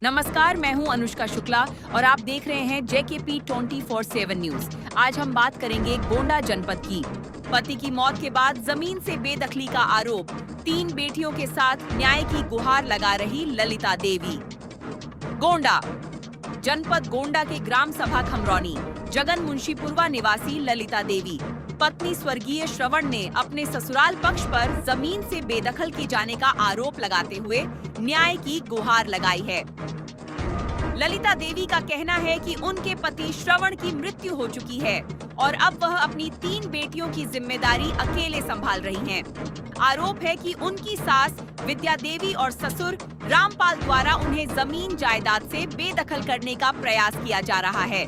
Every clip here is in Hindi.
नमस्कार, मैं हूं अनुष्का शुक्ला और आप देख रहे हैं JKP 24/7 न्यूज। आज हम बात करेंगे गोंडा जनपद की। पति की मौत के बाद जमीन से बेदखली का आरोप, 3 बेटियों के साथ न्याय की गुहार लगा रही ललिता देवी। गोंडा जनपद गोंडा के ग्राम सभा खमरौनी जगन मुंशीपुरवा निवासी ललिता देवी पत्नी स्वर्गीय श्रवण ने अपने ससुराल पक्ष पर जमीन से बेदखल किए जाने का आरोप लगाते हुए न्याय की गुहार लगाई है। ललिता देवी का कहना है कि उनके पति श्रवण की मृत्यु हो चुकी है और अब वह अपनी 3 बेटियों की जिम्मेदारी अकेले संभाल रही हैं। आरोप है कि उनकी सास विद्या देवी और ससुर रामपाल द्वारा उन्हें जमीन जायदाद से बेदखल करने का प्रयास किया जा रहा है।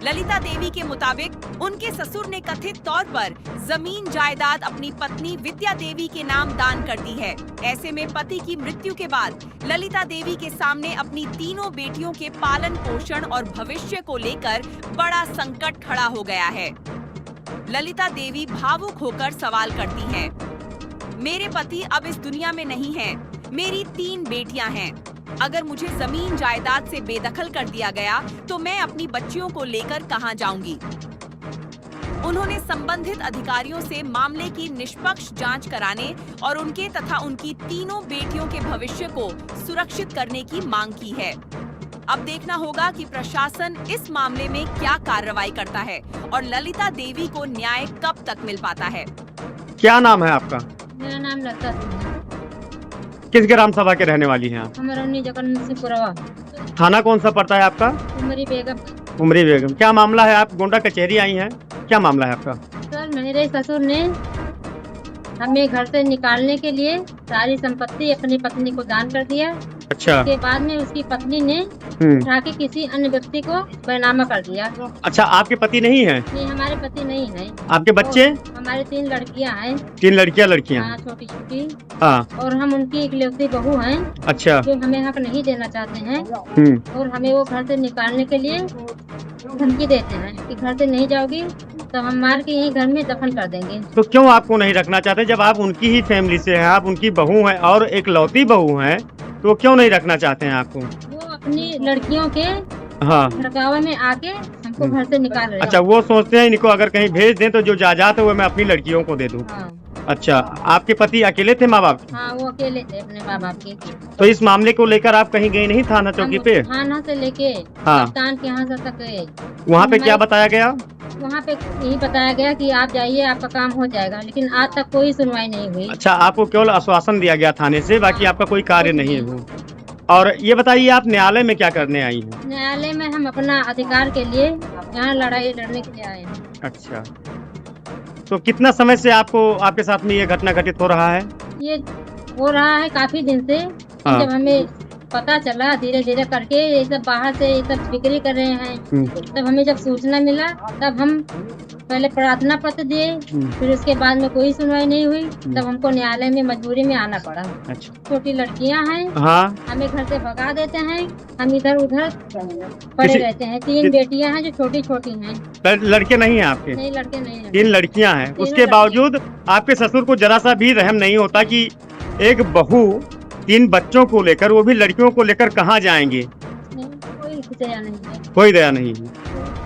ललिता देवी के मुताबिक उनके ससुर ने कथित तौर पर जमीन जायदाद अपनी पत्नी विद्या देवी के नाम दान कर दी है। ऐसे में पति की मृत्यु के बाद ललिता देवी के सामने अपनी तीनों बेटियों के पालन पोषण और भविष्य को लेकर बड़ा संकट खड़ा हो गया है। ललिता देवी भावुक होकर सवाल करती हैं, मेरे पति अब इस दुनिया में नहीं हैं, मेरी 3 बेटियां हैं। अगर मुझे जमीन जायदाद से बेदखल कर दिया गया तो मैं अपनी बच्चियों को लेकर कहां जाऊंगी। उन्होंने संबंधित अधिकारियों से मामले की निष्पक्ष जांच कराने और उनके तथा उनकी तीनों बेटियों के भविष्य को सुरक्षित करने की मांग की है। अब देखना होगा कि प्रशासन इस मामले में क्या कार्रवाई करता है और ललिता देवी को न्याय कब तक मिल पाता है। क्या नाम है आपका? मेरा नाम लता सिंह है। किस ग्राम सभा के रहने वाली हैं आप? खमरौनी जगन मुंशीपुरवा। थाना कौन सा पड़ता है आपका? उमरी बेगम। उमरी बेगम। क्या मामला है? आप गोंडा कचहरी आई हैं, क्या मामला है आपका? सर, मेरे ससुर ने हमें घर से निकालने के लिए सारी संपत्ति अपनी पत्नी को दान कर दिया। अच्छा। उसके बाद में उसकी पत्नी ने उठा के किसी अन्य व्यक्ति को बैनामा कर दिया। अच्छा, आपके पति नहीं है? नहीं, हमारे पति नहीं है। आपके बच्चे? हमारे 3 लड़कियां हैं। 3 लड़कियां? हाँ, छोटी छोटी। हाँ। और हम उनकी इकलौती बहू हैं। अच्छा। जो हमें हक नहीं देना चाहते हैं और हमें वो घर से निकालने के लिए धमकी देते हैं कि घर से नहीं जाओगी तो हम मार के यहीं घर में दफन कर देंगे। तो क्यों आपको नहीं रखना चाहते? जब आप उनकी ही फैमिली से हैं, आप उनकी बहू हैं और इकलौती बहू हैं, तो क्यों नहीं रखना चाहते हैं आपको? वो अपनी लड़कियों के भड़कावे में आके हमको घर से निकाल रहे हैं। अच्छा, वो सोचते हैं इनको अगर कहीं भेज दें तो जो जायदाद है वो मैं अपनी लड़कियों को दे दूं। हाँ। अच्छा, आपके पति अकेले थे माँ बाप? हाँ, वो अकेले थे अपने माँ बाप के। तो इस मामले को लेकर आप कहीं गए नहीं थाना चौकी पे? थाना से लेके कप्तान के यहाँ तक गए। वहाँ पे क्या बताया गया? वहाँ पे यही बताया गया कि आप जाइए, आपका काम हो जाएगा, लेकिन आज तक कोई सुनवाई नहीं हुई। अच्छा, आपको केवल आश्वासन दिया गया थाने से, बाकी आपका कोई कार्य नहीं है। और ये बताइए, आप न्यायालय में क्या करने आई हैं? न्यायालय में हम अपना अधिकार के लिए यहाँ लड़ाई लड़ने के लिए आए हैं। अच्छा, तो कितना समय से आपके साथ में ये घटना घटित हो रहा है? ये हो रहा है काफी दिन से। जब हमें पता चला धीरे धीरे करके ये सब बाहर से ये सब बिक्री कर रहे हैं, तब हमें जब सूचना मिला तब हम पहले प्रार्थना पत्र दिए, फिर उसके बाद में कोई सुनवाई नहीं हुई, तब हमको न्यायालय में मजबूरी में आना पड़ा। अच्छा। छोटी लड़कियां हैं। हाँ। हमें घर से भगा देते हैं, हम इधर उधर पड़े रहते हैं। 3 बेटियां हैं जो छोटी छोटी हैं। लड़के नहीं हैं आपके? नहीं, लड़के नहीं हैं। 3 लड़कियां हैं। उसके बावजूद आपके ससुर को जरा सा भी रहम नहीं होता कि एक बहू 3 बच्चों को लेकर, वो भी लड़कियों को लेकर कहाँ जाएंगे? कोई दया नहीं है। कोई दया नहीं है।